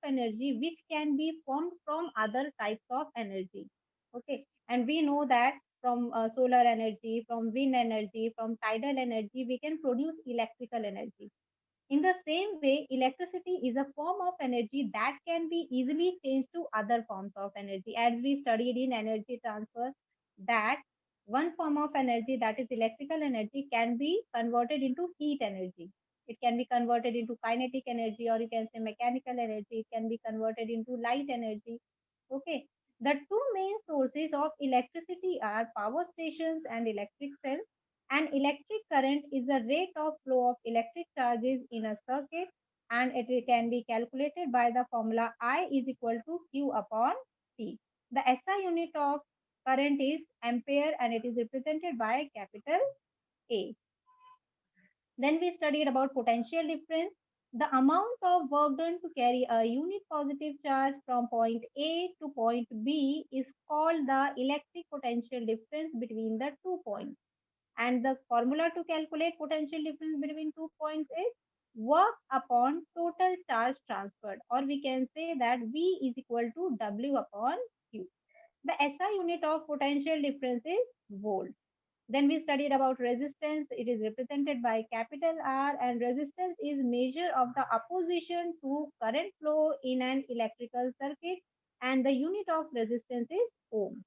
energy which can be formed from other types of energy. Okay, and we know that from solar energy, from wind energy, from tidal energy, we can produce electrical energy. In the same way, electricity is a form of energy that can be easily changed to other forms of energy. As we studied in energy transfer, that one form of energy, that is electrical energy, can be converted into heat energy. It can be converted into kinetic energy, or you can say mechanical energy. It can be converted into light energy. Okay. The two main sources of electricity are power stations and electric cells. An electric current is the rate of flow of electric charges in a circuit, and it can be calculated by the formula I is equal to Q upon T. The SI unit of current is ampere, and it is represented by capital A. Then we studied about potential difference. The amount of work done to carry a unit positive charge from point A to point B is called the electric potential difference between the 2 points. And the formula to calculate potential difference between 2 points is work upon total charge transferred, or we can say that V is equal to W upon Q. The SI unit of potential difference is volt. Then we studied about resistance. It is represented by capital R, and resistance is measure of the opposition to current flow in an electrical circuit, and the unit of resistance is ohm.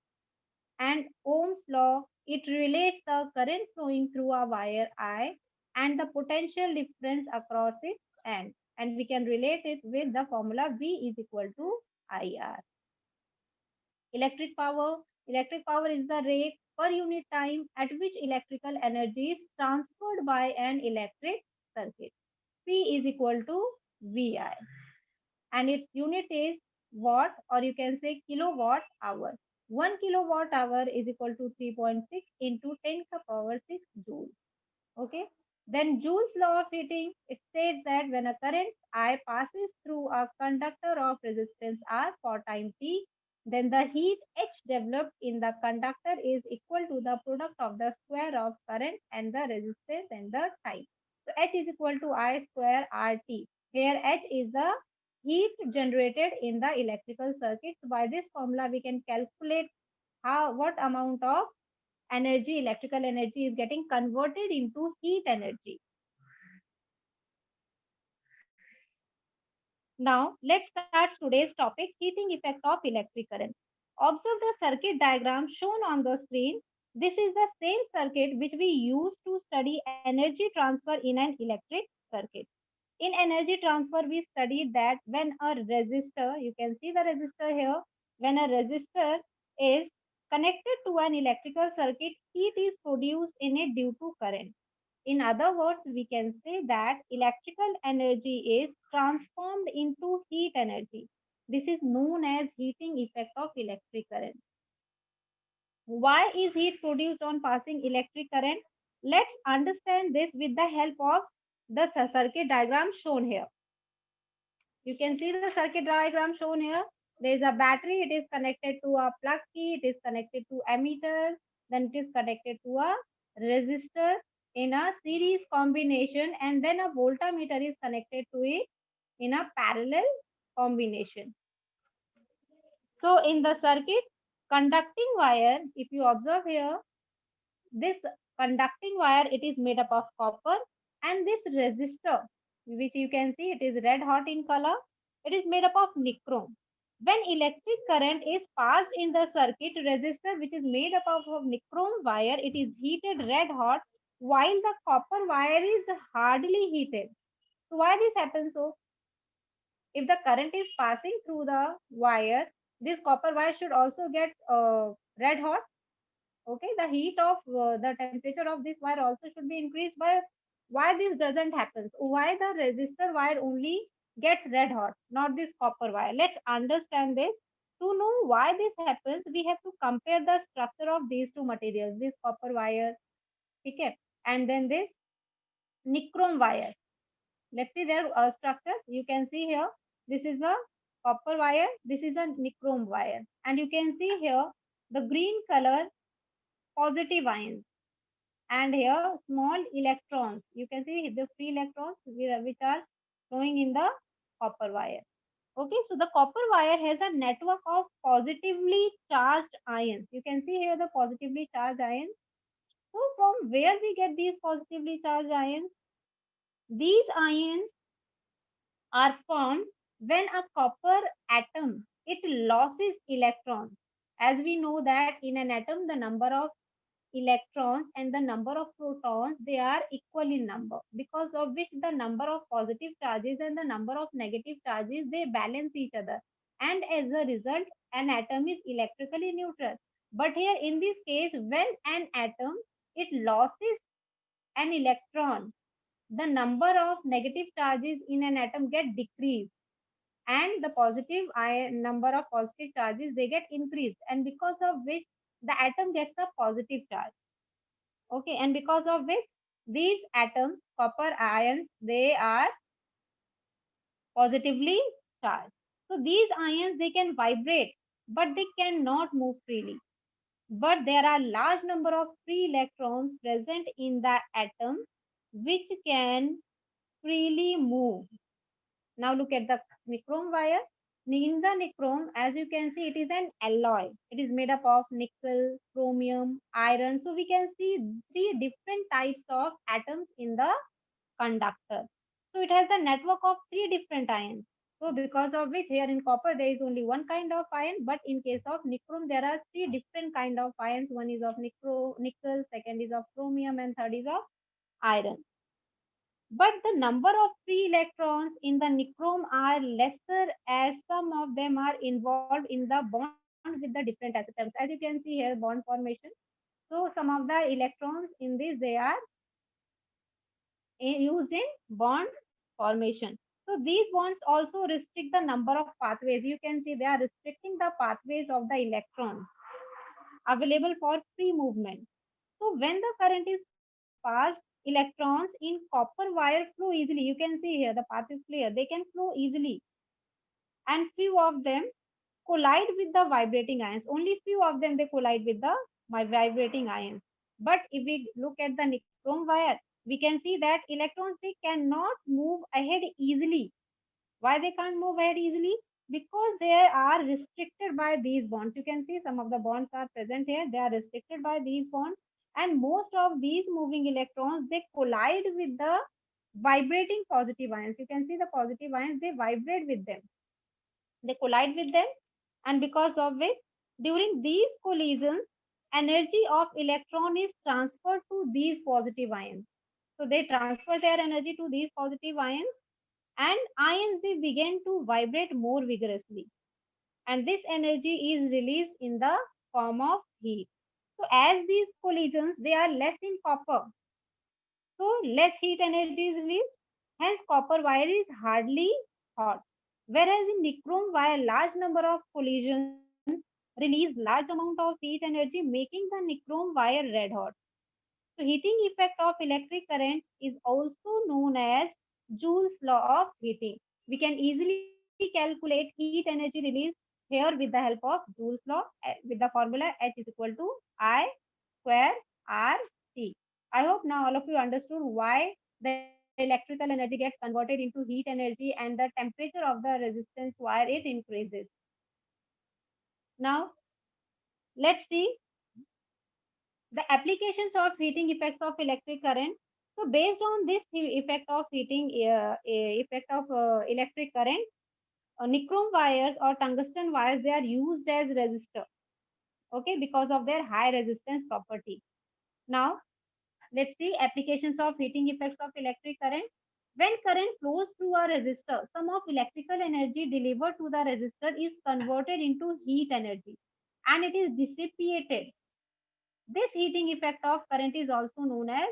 And Ohm's law, it relates the current flowing through a wire I and the potential difference across its end. And we can relate it with the formula V is equal to IR. Electric power. Electric power is the rate per unit time at which electrical energy is transferred by an electric circuit. P is equal to VI, and its unit is watt, or you can say kilowatt hour. 1 kilowatt hour is equal to 3.6 into 10 to the power 6 joule. Okay. Then Joule's law of heating, it says that when a current I passes through a conductor of resistance R for time t, then the heat H developed in the conductor is equal to the product of the square of current and the resistance and the time. So H is equal to I square RT. Here H is the heat generated in the electrical circuit. So by this formula, we can calculate what amount of energy, electrical energy, is getting converted into heat energy. Now, let's start today's topic, heating effect of electric current. Observe the circuit diagram shown on the screen. This is the same circuit which we use to study energy transfer in an electric circuit. In energy transfer, we studied that when a resistor, you can see the resistor here, when a resistor is connected to an electrical circuit, heat is produced in it due to current. In other words, we can say that electrical energy is transformed into heat energy. This is known as heating effect of electric current. Why is heat produced on passing electric current? Let's understand this with the help of the circuit diagram shown here. You can see the circuit diagram shown here. There is a battery, it is connected to a plug key, it is connected to ammeter, then it is connected to a resistor in a series combination, and then a voltmeter is connected to it in a parallel combination. So in the circuit, conducting wire, if you observe here, this conducting wire, it is made up of copper, and this resistor, which you can see it is red hot in color, it is made up of nichrome. When electric current is passed in the circuit, resistor which is made up of nichrome wire, it is heated red hot, while the copper wire is hardly heated. So why this happens? So if the current is passing through the wire, this copper wire should also get red hot. Okay, the heat of the temperature of this wire also should be increased. But why this doesn't happen? Why the resistor wire only gets red hot, not this copper wire? Let's understand this. To know why this happens, we have to compare the structure of these two materials, this copper wire, okay, and then this nichrome wire. Let's see their structure. You can see here, this is a copper wire, this is a nichrome wire, and you can see here the green color positive ions, and here small electrons. You can see the free electrons which are flowing in the copper wire. Okay, so the copper wire has a network of positively charged ions. You can see here the positively charged ions. So from where we get these positively charged ions? These ions are formed when a copper atom it loses electrons. As we know that in an atom the number of electrons and the number of protons they are equal in number, because of which the number of positive charges and the number of negative charges they balance each other, and as a result an atom is electrically neutral. But here in this case, when an atom it loses an electron, the number of negative charges in an atom get decreased, and the positive number of positive charges they get increased, and because of which the atom gets a positive charge. Okay, and because of which these atoms, copper ions, they are positively charged. So these ions they can vibrate, but they cannot move freely. But there are large number of free electrons present in the atom which can freely move. Now look at the nichrome wire. In the nichrome, as you can see, it is an alloy. It is made up of nickel, chromium, iron. So we can see three different types of atoms in the conductor. So it has a network of three different ions. So because of which here in copper there is only one kind of ion, but in case of nichrome there are three different kind of ions. One is of nickel, second is of chromium, and third is of iron. But the number of free electrons in the nichrome are lesser, as some of them are involved in the bond with the different atoms. As you can see here, bond formation. So some of the electrons in this they are used in bond formation. So these bonds also restrict the number of pathways. You can see they are restricting the pathways of the electrons available for free movement. So when the current is passed, electrons in copper wire flow easily. You can see here the path is clear. They can flow easily, and few of them collide with the vibrating ions. Only few of them they collide with the vibrating ions. But if we look at the nichrome wire, we can see that electrons they cannot move ahead easily. Why they can't move ahead easily? Because they are restricted by these bonds. You can see some of the bonds are present here. They are restricted by these bonds. And most of these moving electrons, they collide with the vibrating positive ions. You can see the positive ions, they vibrate with them. They collide with them. And because of which, during these collisions, energy of electron is transferred to these positive ions. So they transfer their energy to these positive ions, and ions they begin to vibrate more vigorously, and this energy is released in the form of heat. So as these collisions they are less in copper, so less heat energy is released, hence copper wire is hardly hot, whereas in nichrome wire large number of collisions release large amount of heat energy, making the nichrome wire red hot. So heating effect of electric current is also known as Joule's law of heating. We can easily calculate heat energy released here with the help of Joule's law with the formula H is equal to I square R T. I hope now all of you understood why the electrical energy gets converted into heat energy and the temperature of the resistance wire it increases. Now let's see the applications of heating effects of electric current. So based on this effect of heating effect of electric current, nichrome wires or tungsten wires they are used as resistor, okay, because of their high resistance property. Now let's see applications of heating effects of electric current. When current flows through a resistor, some of electrical energy delivered to the resistor is converted into heat energy, and it is dissipated. This heating effect of current is also known as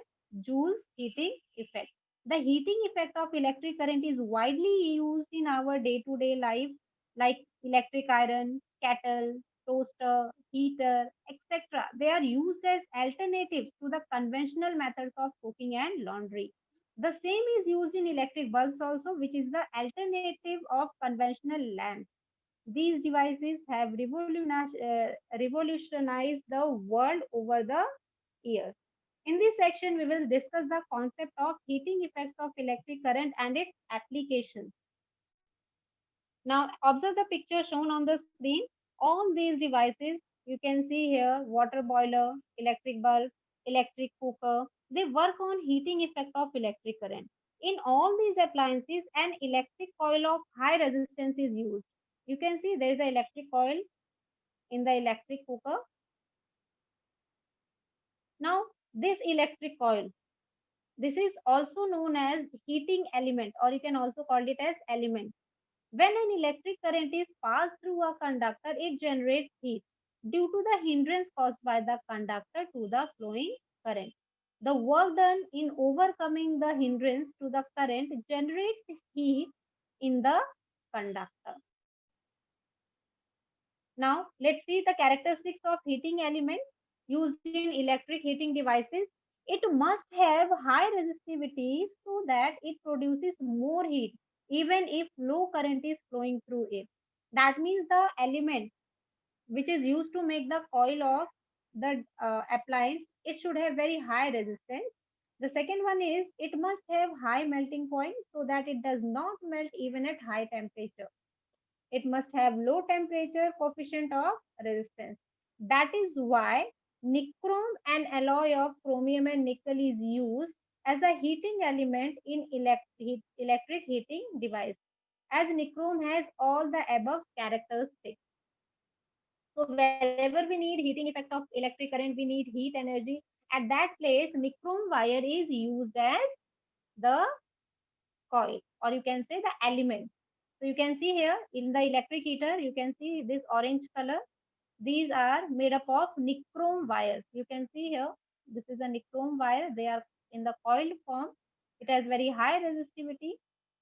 Joule's heating effect. The heating effect of electric current is widely used in our day-to-day life, like electric iron, kettle, toaster, heater, etc. They are used as alternatives to the conventional methods of cooking and laundry. The same is used in electric bulbs also, which is the alternative of conventional lamps. These devices have revolutionized the world over the years. In this section, we will discuss the concept of heating effects of electric current and its applications. Now observe the picture shown on the screen. All these devices you can see here: water boiler, electric bulb, electric cooker. They work on heating effect of electric current. In all these appliances, an electric coil of high resistance is used. You can see there is an electric coil in the electric cooker. Now this electric coil, this is also known as heating element, or you can also call it as element. When an electric current is passed through a conductor, it generates heat due to the hindrance caused by the conductor to the flowing current. The work done in overcoming the hindrance to the current generates heat in the conductor. Now, let's see the characteristics of heating element used in electric heating devices. It must have high resistivity so that it produces more heat even if low current is flowing through it. That means the element which is used to make the coil of the appliance, it should have very high resistance. The second one is it must have high melting point so that it does not melt even at high temperature. It must have low temperature coefficient of resistance. That is why nichrome, an alloy of chromium and nickel, is used as a heating element in electric heating device, as nichrome has all the above characteristics. So wherever we need heating effect of electric current, we need heat energy. At that place, nichrome wire is used as the coil, or you can say the element. So you can see here in the electric heater, you can see this orange color. These are made up of nichrome wires. You can see here, this is a nichrome wire. They are in the coiled form. It has very high resistivity,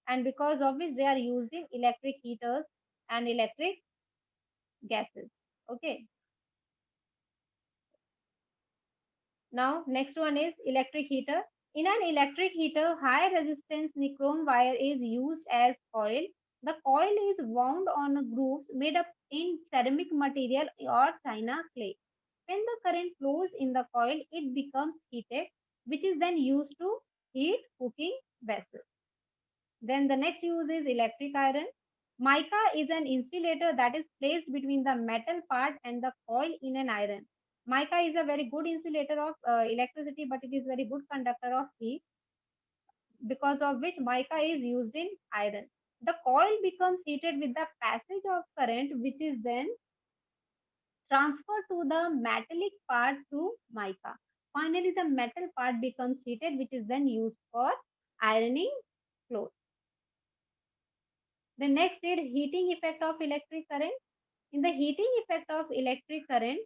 and because of which they are used in electric heaters and electric gases. Okay. Now, next one is electric heater. In an electric heater, high resistance nichrome wire is used as coil. The coil is wound on grooves made up in ceramic material or china clay. When the current flows in the coil, it becomes heated, which is then used to heat cooking vessels. Then the next use is electric iron. Mica is an insulator that is placed between the metal part and the coil in an iron. Mica is a very good insulator of electricity, but it is very good conductor of heat, because of which mica is used in iron. The coil becomes heated with the passage of current, which is then transferred to the metallic part through mica. Finally, the metal part becomes heated, which is then used for ironing clothes. The next is heating effect of electric current. In the heating effect of electric current,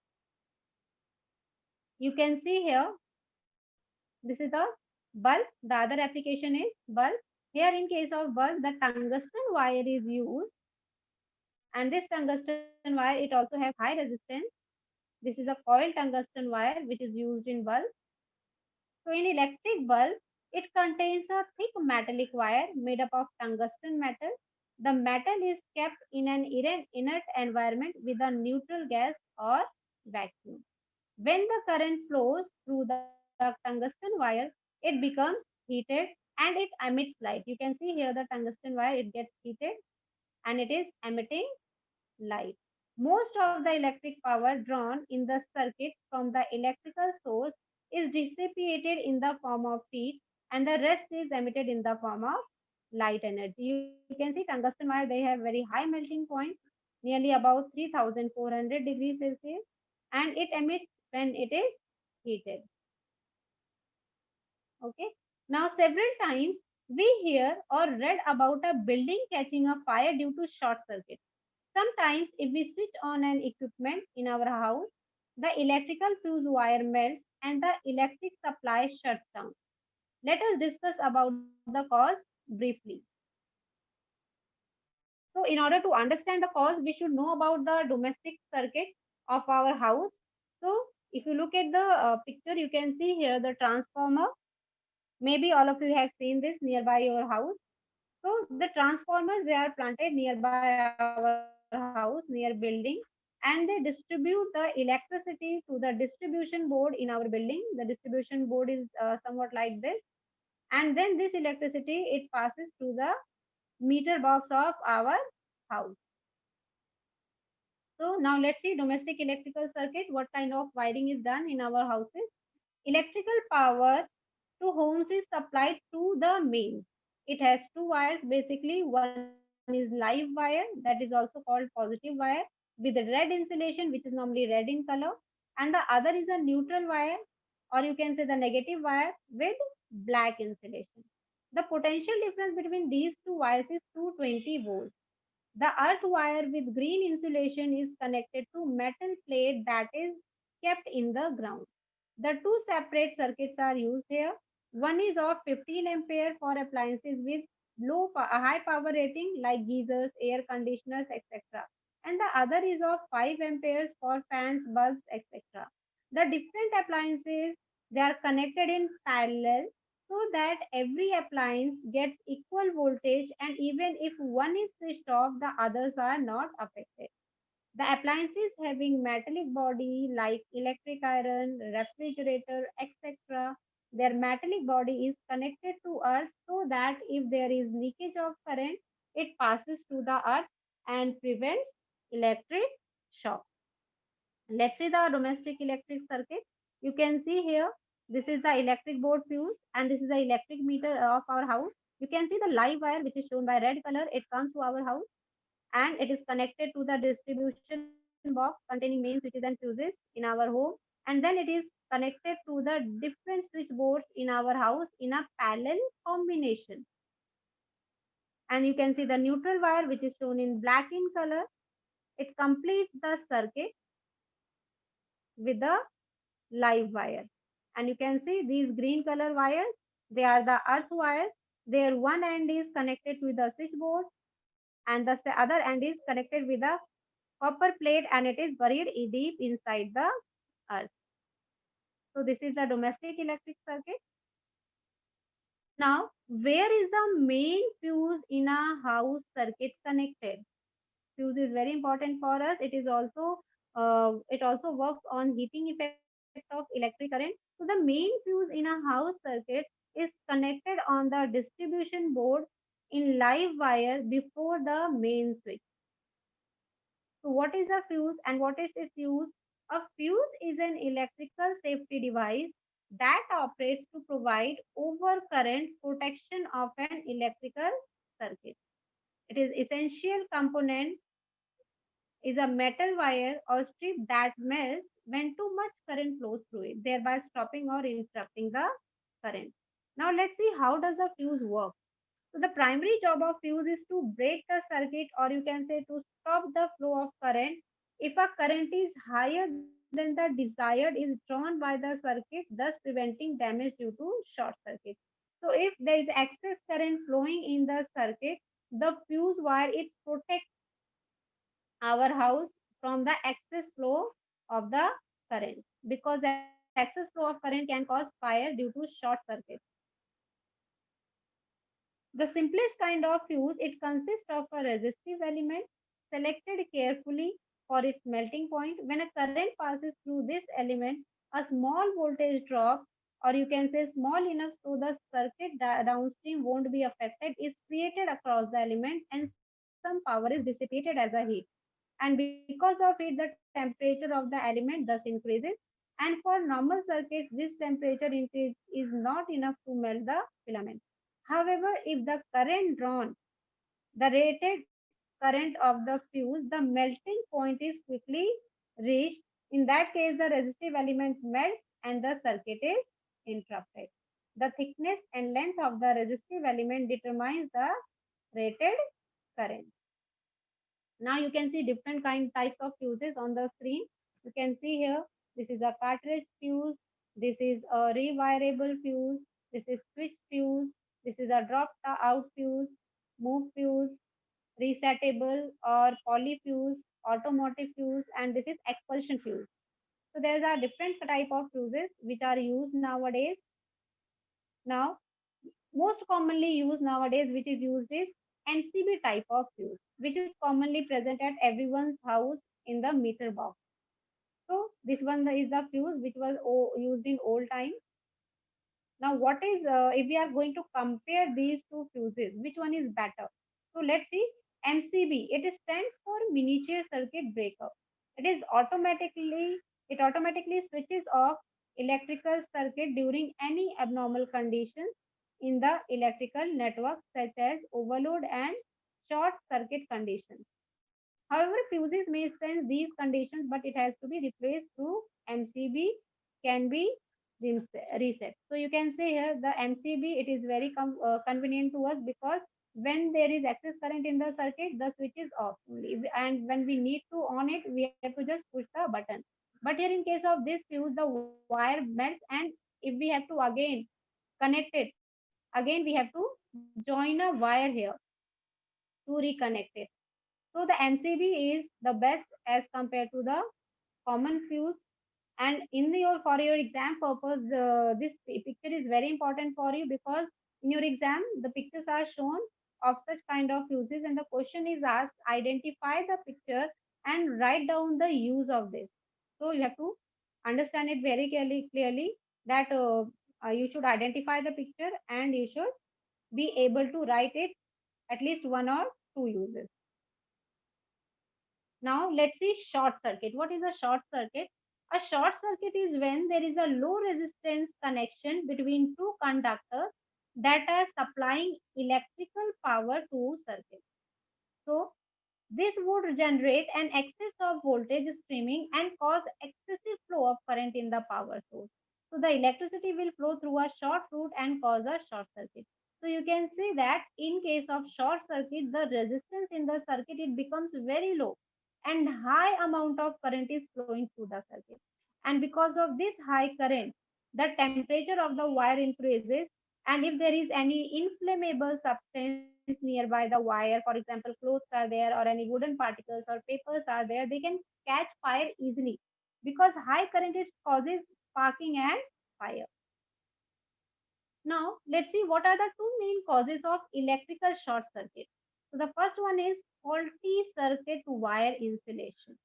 you can see here, this is the bulb. The other application is bulb. Here in case of bulb, the tungsten wire is used, and this tungsten wire, it also have high resistance. This is a coiled tungsten wire which is used in bulb. So in electric bulb, it contains a thick metallic wire made up of tungsten metal. The metal is kept in an inert environment with a neutral gas or vacuum. When the current flows through the tungsten wire, it becomes heated and it emits light. You can see here the tungsten wire, it gets heated and it is emitting light. Most of the electric power drawn in the circuit from the electrical source is dissipated in the form of heat, and the rest is emitted in the form of light energy. You can see tungsten wire, they have very high melting point, nearly about 3400 degrees Celsius, and it emits when it is heated. Okay. Now, several times we hear or read about a building catching a fire due to short circuit. Sometimes, if we switch on an equipment in our house, the electrical fuse wire melts and the electric supply shuts down. Let us discuss about the cause briefly. So, in order to understand the cause, we should know about the domestic circuit of our house. So, if you look at the picture, you can see here the transformer. Maybe all of you have seen this nearby your house. So the transformers, they are planted nearby our house, near building, and they distribute the electricity to the distribution board in our building. The distribution board is somewhat like this, and then this electricity, it passes to the meter box of our house. So now let's see domestic electrical circuit. What kind of wiring is done in our houses? Electrical power to homes is supplied through the mains. It has two wires basically. One is live wire, that is also called positive wire, with red insulation, which is normally red in color, and the other is a neutral wire, or you can say the negative wire with black insulation. The potential difference between these two wires is 220 volts. The earth wire with green insulation is connected to metal plate that is kept in the ground. The two separate circuits are used here. One is of 15 ampere for appliances with high power rating like geysers, air conditioners, etc. And the other is of 5 amperes for fans, bulbs, etc. The different appliances, they are connected in parallel so that every appliance gets equal voltage, and even if one is switched off, the others are not affected. The appliances having metallic body like electric iron, refrigerator, etc., their metallic body is connected to earth so that if there is leakage of current, it passes to the earth and prevents electric shock. Let's see the domestic electric circuit. You can see here, this is the electric board fuse and this is the electric meter of our house. You can see the live wire which is shown by red color. It comes to our house and it is connected to the distribution box containing main switches and fuses in our home, and then it is connected to the different switchboards in our house in a parallel combination. And you can see the neutral wire which is shown in black in color. It completes the circuit with the live wire. And you can see these green color wires, they are the earth wires. Their one end is connected with the switchboard and the other end is connected with the copper plate, and it is buried deep inside the earth. So this is the domestic electric circuit. Now, where is the main fuse in a house circuit connected? Fuse is very important for us. It also works on heating effect of electric current. So the main fuse in a house circuit is connected on the distribution board in live wire before the main switch. So what is a fuse and what is its use? A fuse is an electrical safety device that operates to provide overcurrent protection of an electrical circuit. It is essential component is a metal wire or strip that melts when too much current flows through it, thereby stopping or interrupting the current. Now let's see how does the fuse work. So the primary job of fuse is to break the circuit, or you can say to stop the flow of current. If a current is higher than the desired is drawn by the circuit, thus preventing damage due to short circuit. So if there is excess current flowing in the circuit, the fuse wire it protects our house from the excess flow of the current, because the excess flow of current can cause fire due to short circuit. The simplest kind of fuse, it consists of a resistive element selected carefully for its melting point. When a current passes through this element, a small voltage drop, or you can say small enough so the circuit downstream won't be affected, is created across the element and some power is dissipated as a heat. And because of it, the temperature of the element thus increases. And for normal circuits, this temperature increase is not enough to melt the filament. However, if the current drawn, the rated current of the fuse, the melting point is quickly reached. In that case, the resistive element melts and the circuit is interrupted. The thickness and length of the resistive element determines the rated current. Now you can see different types of fuses on the screen. You can see here, this is a cartridge fuse, this is a rewirable fuse, this is switch fuse, this is a drop out fuse, move fuse, resettable or polyfuse, automotive fuse, and this is expulsion fuse. So there are different type of fuses which are used nowadays. Now, most commonly used nowadays, which is used is MCB type of fuse, which is commonly present at everyone's house in the meter box. So this one is the fuse which was used in old times. Now, what is if we are going to compare these two fuses, which one is better? So let's see. MCB, it stands for miniature circuit breaker. It is automatically it automatically switches off electrical circuit during any abnormal conditions in the electrical network such as overload and short circuit conditions. However, fuses may sense these conditions, but it has to be replaced through MCB can be reset. So you can say here the MCB, it is very convenient to us because when there is excess current in the circuit, the switch is off only. And when we need to on it, we have to just push the button. But here in case of this fuse, the wire melts, and if we have to again connect it, again we have to join a wire here to reconnect it. So the MCB is the best as compared to the common fuse. And in your for your exam purpose, this picture is very important for you because in your exam the pictures are shown of such kind of fuses, and the question is asked identify the picture and write down the use of this. So you have to understand it very clearly that you should identify the picture and you should be able to write it at least one or two uses. Now let's see short circuit. What is a short circuit? A short circuit is when there is a low resistance connection between two conductors that are supplying electrical power to circuit. So this would generate an excess of voltage streaming and cause excessive flow of current in the power source. So the electricity will flow through a short route and cause a short circuit. So you can see that in case of short circuit, the resistance in the circuit it becomes very low and high amount of current is flowing through the circuit. And because of this high current, the temperature of the wire increases, and if there is any inflammable substance nearby the wire, for example clothes are there or any wooden particles or papers are there, they can catch fire easily because high current it causes sparking and fire. Now let's see what are the two main causes of electrical short circuit. So the first one is faulty circuit wire insulation.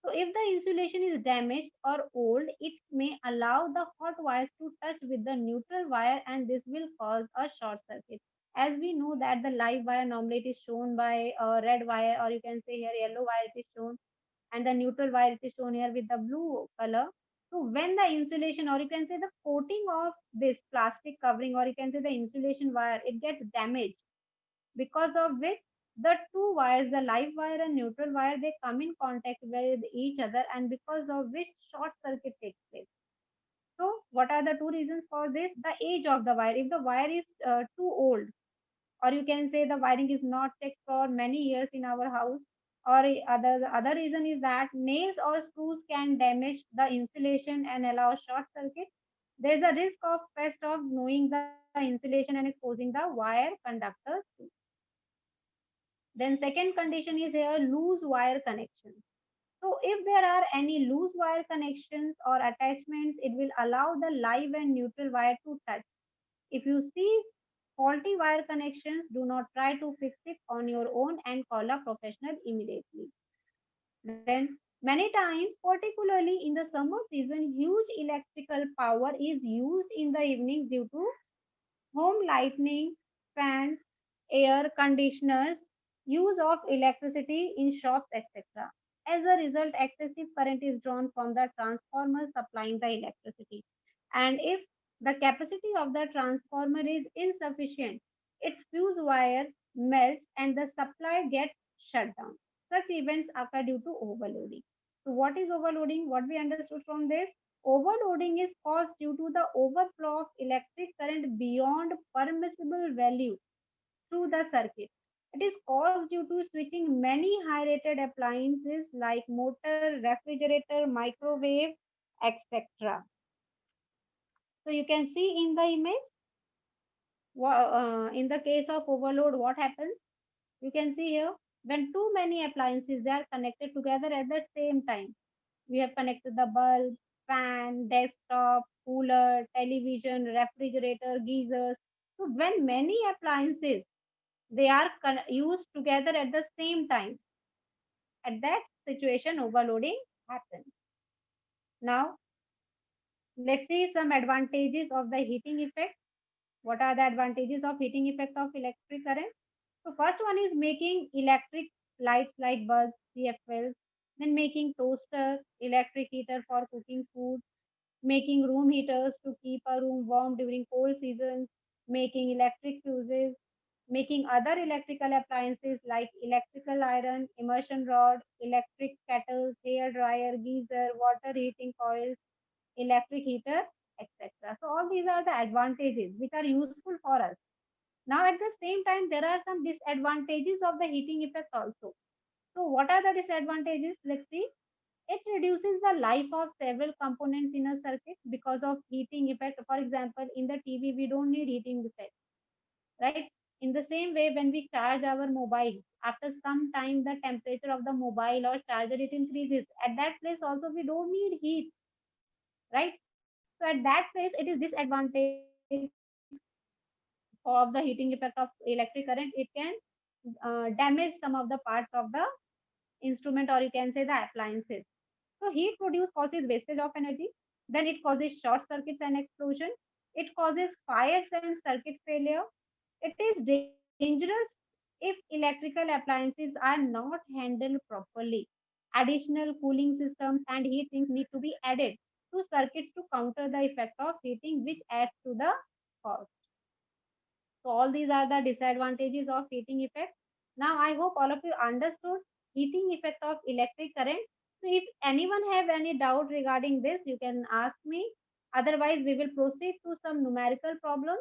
So if the insulation is damaged or old, it may allow the hot wires to touch with the neutral wire, and this will cause a short circuit. As we know that the live wire normally it is shown by a red wire, or you can say here yellow wire it is shown, and the neutral wire it is shown here with the blue color. So when the insulation, or you can say the coating of this plastic covering, or you can say the insulation wire, it gets damaged, because of which the two wires, the live wire and neutral wire, they come in contact with each other, and because of which short circuit takes place. So what are the two reasons for this? The age of the wire. If the wire is too old, or you can say the wiring is not checked for many years in our house, or other reason is that nails or screws can damage the insulation and allow short circuit. There is a risk of pest of knowing the insulation and exposing the wire conductors. Then second condition is here loose wire connections. So if there are any loose wire connections or attachments, it will allow the live and neutral wire to touch. If you see faulty wire connections, do not try to fix it on your own and call a professional immediately. Then many times, particularly in the summer season, huge electrical power is used in the evening due to home lighting, fans, air conditioners, use of electricity in shops, etc. As a result, excessive current is drawn from the transformer supplying the electricity. And if the capacity of the transformer is insufficient, its fuse wire melts and the supply gets shut down. Such events occur due to overloading. So, what is overloading? What we understood from this? Overloading is caused due to the overflow of electric current beyond permissible value through the circuit. It is caused due to switching many high rated appliances like motor, refrigerator, microwave, etc. So you can see in the image, in the case of overload, what happens? You can see here when too many appliances they are connected together at the same time. We have connected the bulb, fan, desktop, cooler, television, refrigerator, geysers. So when many appliances they are used together at the same time, at that situation overloading happens. Now let's see some advantages of the heating effect. What are the advantages of heating effect of electric current? So first one is making electric lights like bulbs, CFLs, then making toaster, electric heater for cooking food, making room heaters to keep a room warm during cold seasons, making electric fuses, making other electrical appliances like electrical iron, immersion rod, electric kettles, hair dryer, geyser, water heating coils, electric heater, etc. So all these are the advantages which are useful for us. Now at the same time, there are some disadvantages of the heating effect also. So what are the disadvantages? Let's see. It reduces the life of several components in a circuit because of heating effect. For example, in the TV, we don't need heating effect, right? In the same way, when we charge our mobile, after some time, the temperature of the mobile or charger it increases. At that place, also we don't need heat, right? So at that place, it is disadvantage of the heating effect of electric current. It can damage some of the parts of the instrument, or you can say the appliances. So heat produced causes wastage of energy. Then it causes short circuits and explosion. It causes fires and circuit failure. It is dangerous if electrical appliances are not handled properly. Additional cooling systems and heat sinks need to be added to circuits to counter the effect of heating, which adds to the cost. So all these are the disadvantages of heating effect. Now I hope all of you understood heating effect of electric current. So if anyone have any doubt regarding this, you can ask me. Otherwise, we will proceed to some numerical problems.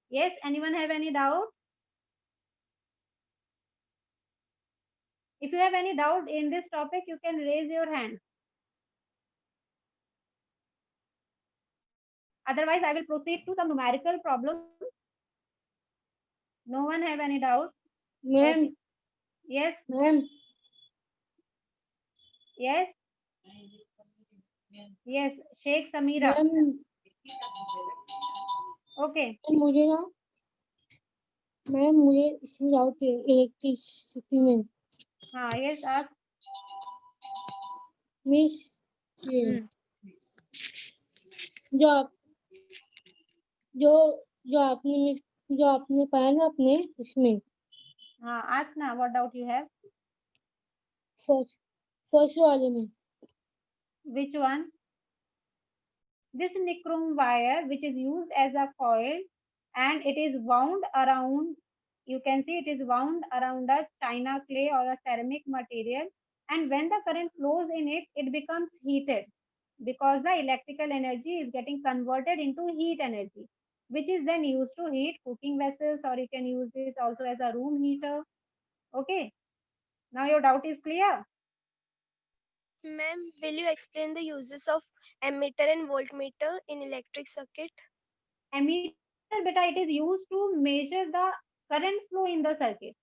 Yes, anyone have any doubt? If you have any doubt in this topic, you can raise your hand. Otherwise, I will proceed to some numerical problems. No one have any doubt? Ma'am, Okay. Yes, ma'am, yes, yes. Sheikh Samira. Ma'am Okay. मुझे ना ma'am मुझे इसमें doubt है electricity में Yes, ask. Miss ये Hmm. जो आप जो जो आपने मिस जो आपने पढ़ा ना अपने उसमें Ask now. What doubt you have? First first वाले में Which one? This nichrome wire, which is used as a coil, and it is wound around. You can see it is wound around a china clay or a ceramic material, and when the current flows in it, it becomes heated because the electrical energy is getting converted into heat energy, which is then used to heat cooking vessels, or you can use this also as a room heater. Okay. Now your doubt is clear. Ma'am, will you explain the uses of ammeter and voltmeter in electric circuit? Ammeter, beta, it is used to measure the current flow in the circuit,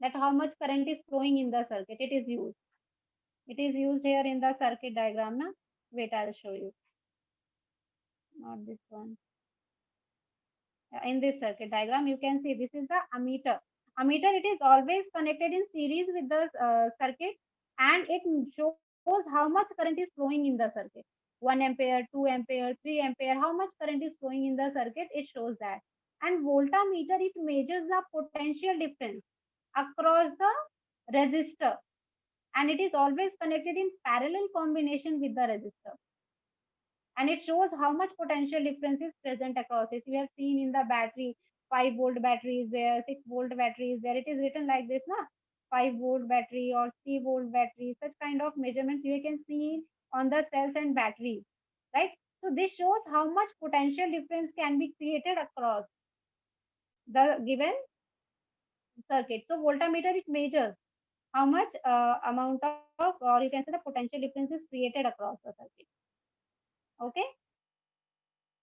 that how much current is flowing in the circuit. It is used. It is used here in the circuit diagram. Na? Wait, I'll show you. Not this one. In this circuit diagram, you can see this is the ammeter. Ammeter, it is always connected in series with the circuit, and it shows how much current is flowing in the circuit. 1 ampere, 2 ampere, 3 ampere, how much current is flowing in the circuit, it shows that. And voltmeter, it measures the potential difference across the resistor, and it is always connected in parallel combination with the resistor, and it shows how much potential difference is present across it. You have seen in the battery, 5-volt battery is there, 6-volt battery is there. It is written like this, na? 5-volt battery or 3-volt battery, such kind of measurements you can see on the cells and batteries, right? So this shows how much potential difference can be created across the given circuit. So voltmeter, it measures how much amount of, or you can say the potential difference is created across the circuit. Okay.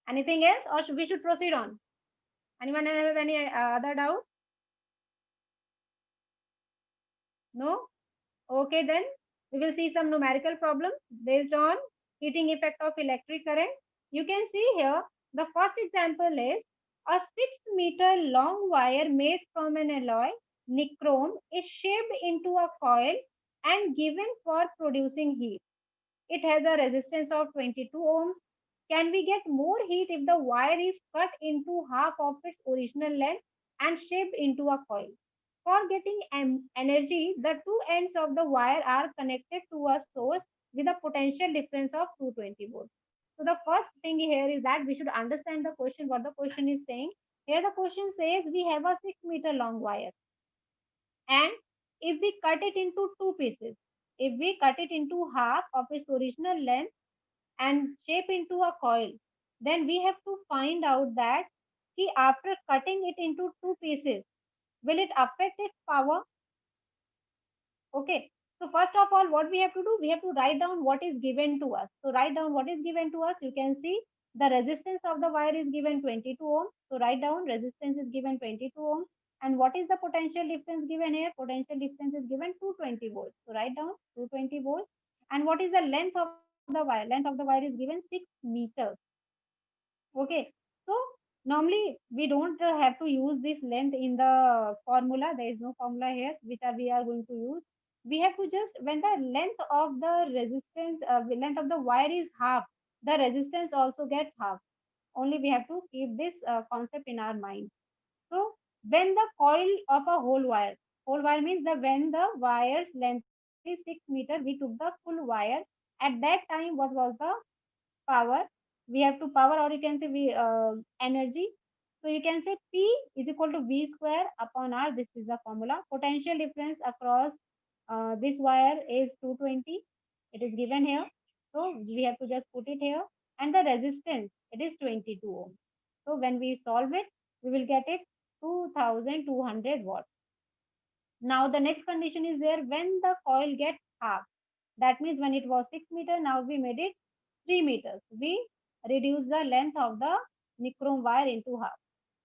Anything else, or we should proceed on? Anyone have any other doubt? No? Okay, then we will see some numerical problems based on heating effect of electric current. You can see here the first example is a 6-meter long wire made from an alloy nichrome is shaped into a coil and given for producing heat. It has a resistance of 22 ohms. Can we get more heat if the wire is cut into half of its original length? and shaped into a coil. For getting energy, the two ends of the wire are connected to a source with a potential difference of 220 volts. So the first thing here is that we should understand the question, what the question is saying. Here the question says we have a 6-meter long wire, and if we cut it into two pieces, if we cut it into half of its original length and shape into a coil, then we have to find out that after cutting it into two pieces, will it affect its power? Okay. So first of all, what we have to do, we have to write down what is given to us. So write down what is given to us. You can see the resistance of the wire is given 22 ohms. So write down resistance is given 22 ohms. And what is the potential difference given here? Potential difference is given 220 volts. So write down 220 volts. And what is the length of the wire? Length of the wire is given 6 meters. Okay. So normally we don't have to use this length in the formula. There is no formula here which we are going to use. We have to just, when the length of the resistance, the length of the wire is half, the resistance also gets half. Only we have to keep this concept in our mind. So when the coil of a whole wire means the when the wire's length is 6 meter, we took the full wire. At that time, what was the power? We have to power, or you can say we energy. So you can say P is equal to V square upon R. This is the formula. Potential difference across this wire is 220. It is given here. So we have to just put it here. And the resistance, it is 22 ohm. So when we solve it, we will get it 2200 watts. Now the next condition is there when the coil gets half. That means when it was 6 meter, now we made it 3 meters. We reduce the length of the nichrome wire into half.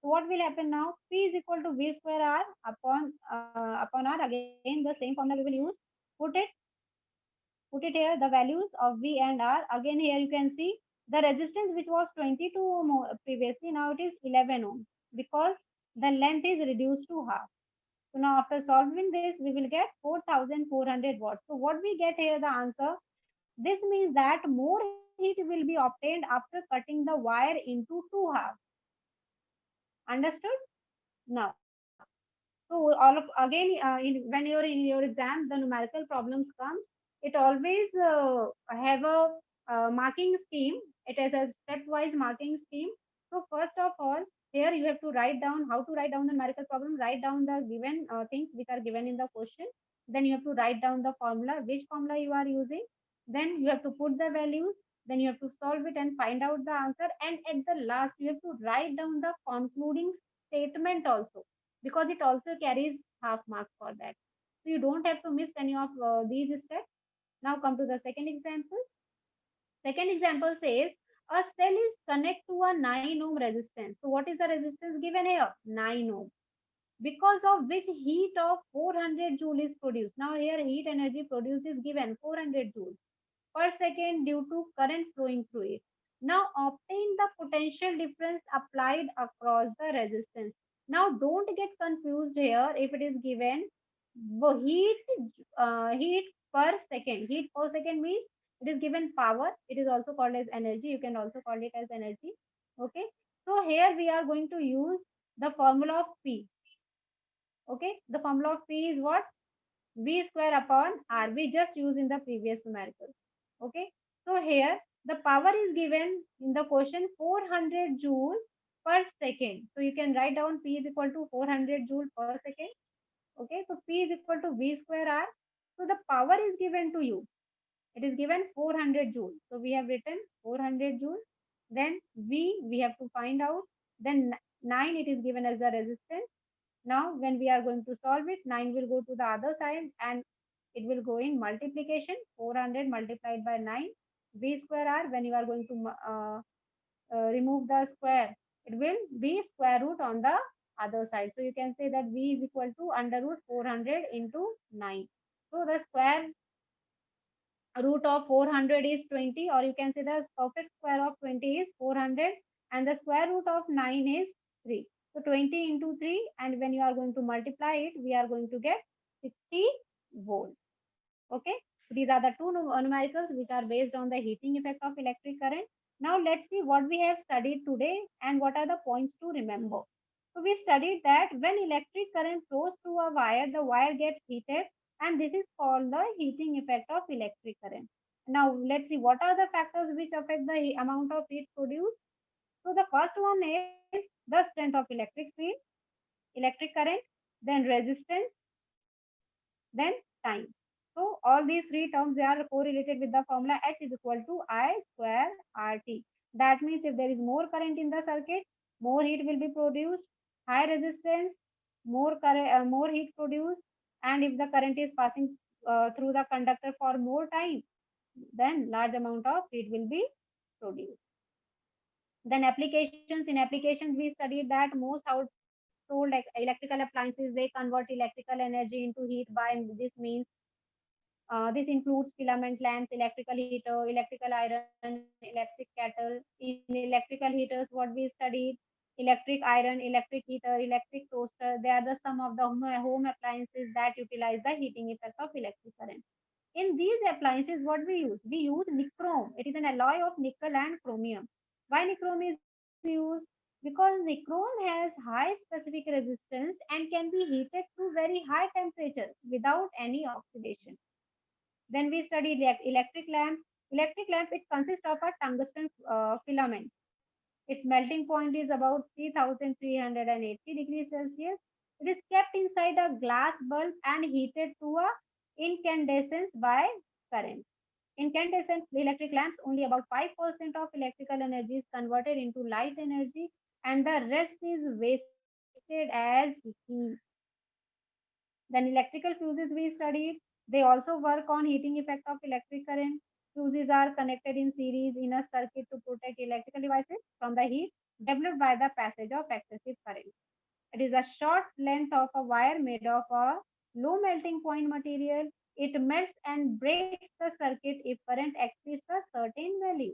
So what will happen now? P is equal to V square R upon R. Again the same formula we will use. Put it here, the values of V and R. Again here you can see the resistance which was 22 ohm previously, now it is 11 ohm because the length is reduced to half. So now after solving this, we will get 4400 watts. So what we get here, the answer, this means that more heat will be obtained after cutting the wire into two halves. Understood? Now, so all of again, when you're in your exam, the numerical problems come. It always have a marking scheme. It has a stepwise marking scheme. So first of all, here you have to write down how to write down the numerical problem. Write down the given things which are given in the question. Then you have to write down the formula, which formula you are using. Then you have to put the values. Then you have to solve it and find out the answer. And at the last, you have to write down the concluding statement also, because it also carries half marks for that. So you don't have to miss any of these steps. Now come to the second example. Second example says a cell is connected to a 9 ohm resistance. So what is the resistance given here? 9 ohm. Because of which heat of 400 joule is produced. Now here heat energy produced is given 400 joule per second due to current flowing through it. Now obtain the potential difference applied across the resistance. Now don't get confused here if it is given heat heat per second. Heat per second means it is given power. It is also called as energy. You can also call it as energy. Okay. So here we are going to use the formula of P. Okay. The formula of P is what? V square upon R. We just used in the previous numerical. Okay. So here the power is given in the question 400 joule per second. So you can write down P is equal to 400 joule per second. Okay. So P is equal to V square R. So the power is given to you. It is given 400 joule. So we have written 400 joule. Then V we have to find out. Then 9 it is given as the resistance. Now, when we are going to solve it, 9 will go to the other side and it will go in multiplication. 400 multiplied by 9. V square R, when you are going to remove the square, it will be square root on the other side. So you can say that V is equal to under root 400 into 9. So the square root of 400 is 20, or you can say the perfect square of 20 is 400 and the square root of 9 is 3. So 20 into 3, and when you are going to multiply it, we are going to get 60 volts. Okay. So these are the two numericals which are based on the heating effect of electric current. Now let's see what we have studied today and what are the points to remember. So we studied that when electric current flows through a wire, the wire gets heated, and this is called the heating effect of electric current. Now let's see what are the factors which affect the amount of heat produced. So the first one is the strength of electric field, electric current, then resistance, then time. So all these three terms, they are correlated with the formula H is equal to I square RT. That means if there is more current in the circuit, more heat will be produced. High resistance, more heat produced. And if the current is passing through the conductor for more time, then large amount of heat will be produced. Then applications. In applications, we studied that most household electrical appliances, they convert electrical energy into heat by this means. This includes filament lamps, electrical heater, electrical iron, electric kettle. In electrical heaters, what we studied, electric iron, electric heater, electric toaster. They are the some of the home appliances that utilize the heating effect of electric current. In these appliances, what we use? We use nichrome. It is an alloy of nickel and chromium. Why nichrome is used? Because nichrome has high specific resistance and can be heated to very high temperature without any oxidation. Then we studied electric lamp. Electric lamp, it consists of a tungsten filament. Its melting point is about 3380 degrees Celsius. It is kept inside a glass bulb and heated to a incandescence by current. Incandescent electric lamps, only about 5% of electrical energy is converted into light energy, and the rest is wasted as heat. Then electrical fuses we studied. They also work on heating effect of electric current. Fuses are connected in series in a circuit to protect electrical devices from the heat developed by the passage of excessive current. It is a short length of a wire made of a low melting point material. It melts and breaks the circuit if current exceeds a certain value.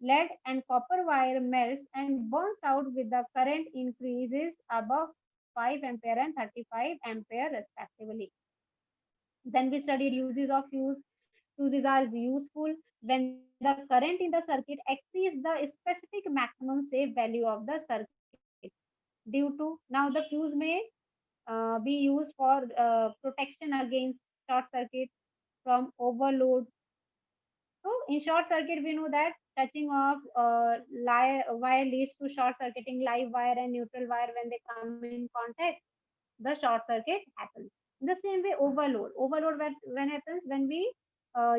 Lead and copper wire melts and burns out with the current increases above 5 ampere and 35 ampere respectively. Then we studied uses of fuse. Fuses are useful when the current in the circuit exceeds the specific maximum safe value of the circuit. Due to now the fuse may be used for protection against short circuit from overload. So in short circuit, we know that touching of wire leads to short circuiting live wire and neutral wire. When they come in contact, the short circuit happens. In the same way, overload when happens when we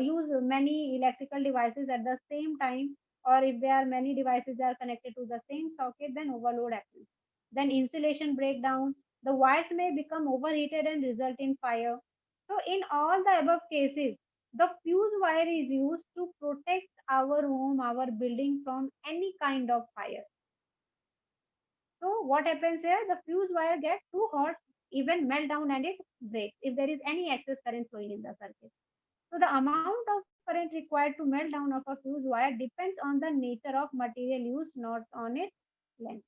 use many electrical devices at the same time, or if there are many devices that are connected to the same socket, then overload happens. Then insulation breakdown, the wires may become overheated and result in fire. So in all the above cases, the fuse wire is used to protect our home, our building from any kind of fire. So what happens here? The fuse wire gets too hot, even melt down and it breaks if there is any excess current flowing in the circuit. So the amount of current required to melt down of a fuse wire depends on the nature of material used, not on its length.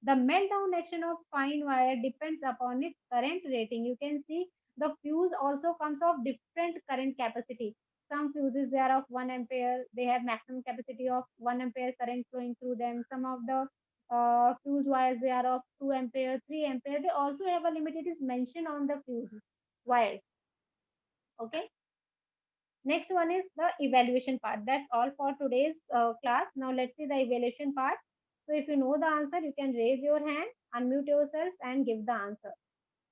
The meltdown action of fine wire depends upon its current rating. You can see the fuse also comes of different current capacity. Some fuses, they are of 1 ampere, they have maximum capacity of 1 ampere current flowing through them. Some of the fuse wires, they are of 2 ampere, 3 ampere. They also have a limit. It is mentioned on the fuse wires. Okay. Next one is the evaluation part. That's all for today's class. Now let's see the evaluation part. So if you know the answer, you can raise your hand, unmute yourself and give the answer.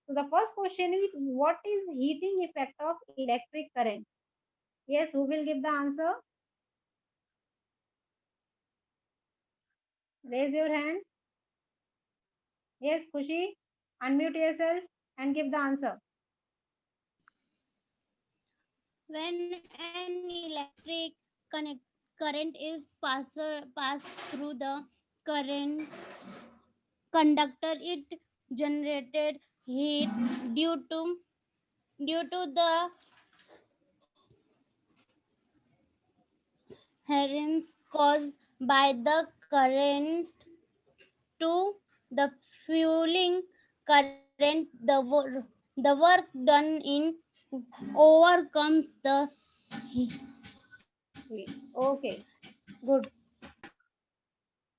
So the first question is, what is heating effect of electric current? Yes, who will give the answer? Raise your hand. Yes, Khushi, unmute yourself and give the answer. When an electric connect current is passed through the current conductor, it generated heat due to the herence caused by the current to the fueling current. The work done in overcomes the Okay, good.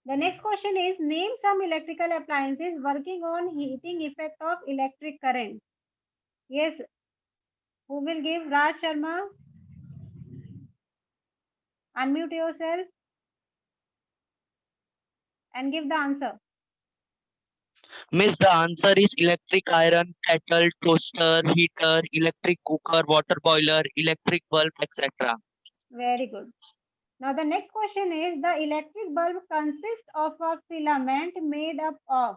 The next question is name some electrical appliances working on heating effect of electric current. Yes, who will give? Raj Sharma. Unmute yourself and give the answer. Miss, the answer is electric iron, kettle, toaster, heater, electric cooker, water boiler, electric bulb, etc. Very good. Now the next question is the electric bulb consists of a filament made up of.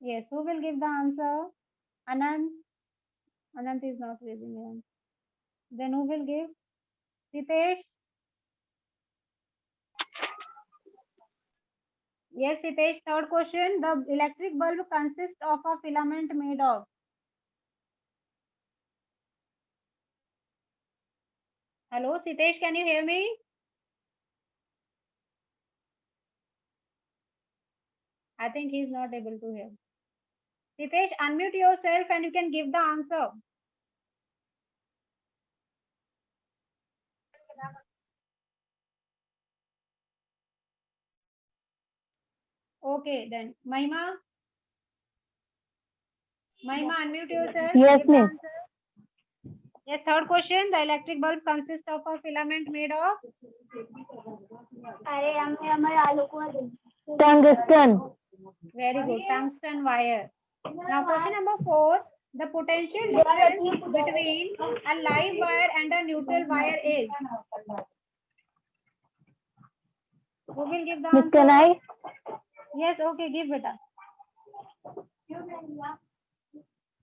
Yes, who will give the answer? Anand. Anand is not raising hand. Then who will give? Sitesh. Yes, Sitesh. Third question. The electric bulb consists of a filament made of. Hello, Sitesh. Can you hear me? I think he is not able to hear. Sitesh, unmute yourself and you can give the answer. Okay, then. Mahima? Mahima, unmute yourself. Yes, Give the miss. answer. Yes, third question. The electric bulb consists of a filament made of. Tungsten. Very good. Tungsten wire. Now, question number 4. The potential difference between a live wire and a neutral wire is. Who will give the Miss, answer? can I? Yes, okay, give it.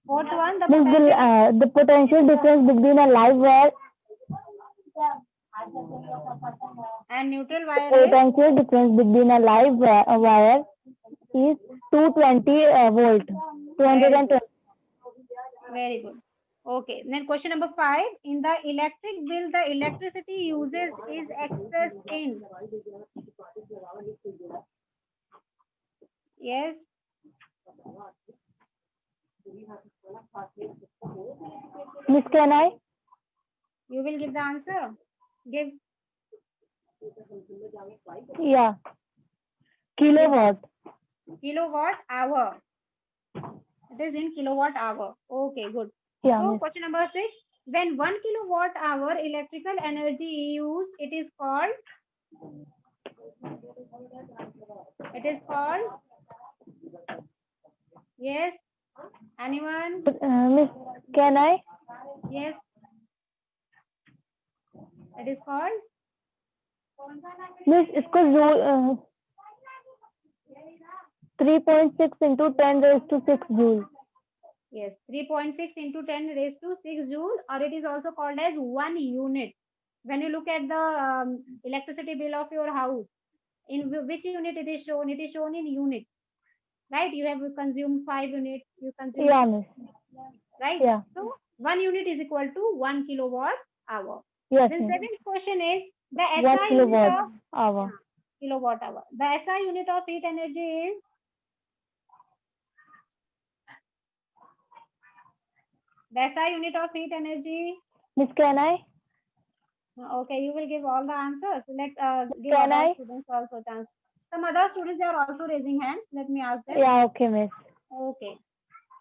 Fourth one, the Miss, potential. the potential difference between a live wire And neutral wire is. potential difference between a live wire is 220 volt. 220. Very good. Okay. Then question number 5. In the electric bill, the electricity uses is expressed in. Yes. Miss, can I? You will give the answer. Give. Yeah. Kilowatt. Kilowatt hour. It is in kilowatt hour. Okay, good. Yeah, So miss. question number 6. When 1 kilowatt hour electrical energy is used, it is called. It is called. Yes. Anyone? Miss, can I? Yes. It is called. Miss, इसको joule 3.6 into 10 raised to 6 joule. Yes, 3.6 into 10 raised to 6 joule, or it is also called as 1 unit. When you look at the electricity bill of your house, in which unit it is shown? It is shown in unit, right? You have consumed 5 units. You consume. Yeah, miss. Right? Yeah. So 1 unit is equal to 1 kilowatt hour. Yes, Then miss. second question is the 1 SI unit kilowatt of hour. kilowatt hour. The SI unit of heat energy is. The SI unit of heat energy. Miss, can I? Okay, you will give all the answers. Let's give Can other I? students also chance. Some other students are also raising hands. Let me ask them. Yeah, okay, miss. Okay.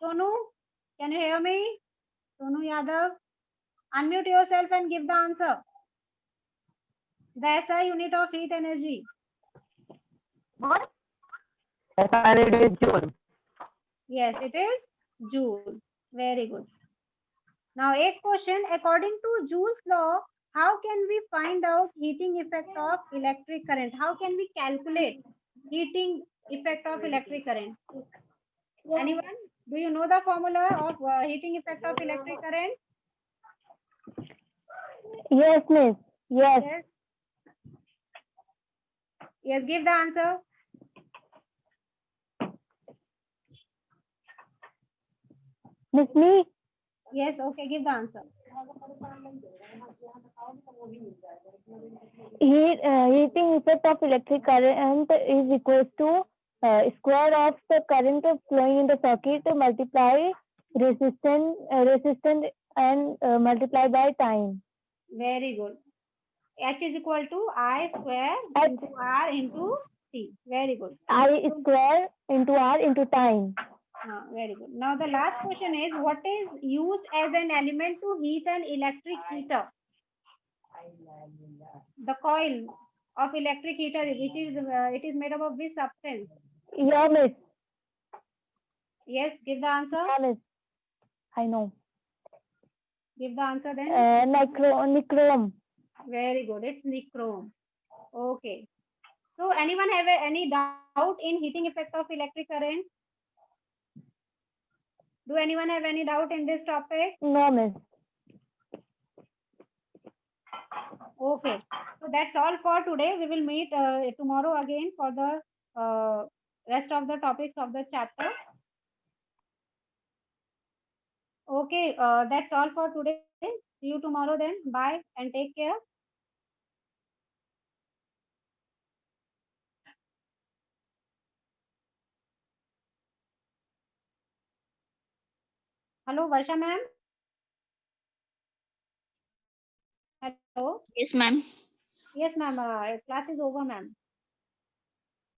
Sonu, can you hear me? Sonu Yadav, unmute yourself and give the answer. The SI unit of heat energy. What? SI unit is joule. Yes, it is joule. Very good. Now, 8th question. According to Joule's law, how can we find out heating effect of electric current? How can we calculate heating effect of electric current? Anyone? Do you know the formula of heating effect of electric current? Yes, miss. Yes. Yes. Yes, give the answer. Miss, me? Yes, okay, give the answer. Heating effect of electric current is equals to square of the current flowing in the circuit multiply resistance and multiply by time. Very good. H is equal to I square into R into T. Very good. I square into R into time. Very good. Now the last question is, what is used as an element to heat an electric heater? The coil of electric heater, which is it is made up of which substance? Yeah, miss. Yes, give the answer. Yeah, miss. I know. Give the answer then. Nichrome. Very good. It's nichrome. Okay. So anyone have any doubt in heating effect of electric current? Do anyone have any doubt in this topic? No, miss. Okay. So that's all for today. We will meet tomorrow again for the rest of the topics of the chapter. Okay. That's all for today. See you tomorrow then. Bye and take care. Hello, Varsha ma'am. Hello. Yes, ma'am. Yes, ma'am. Class is over, ma'am.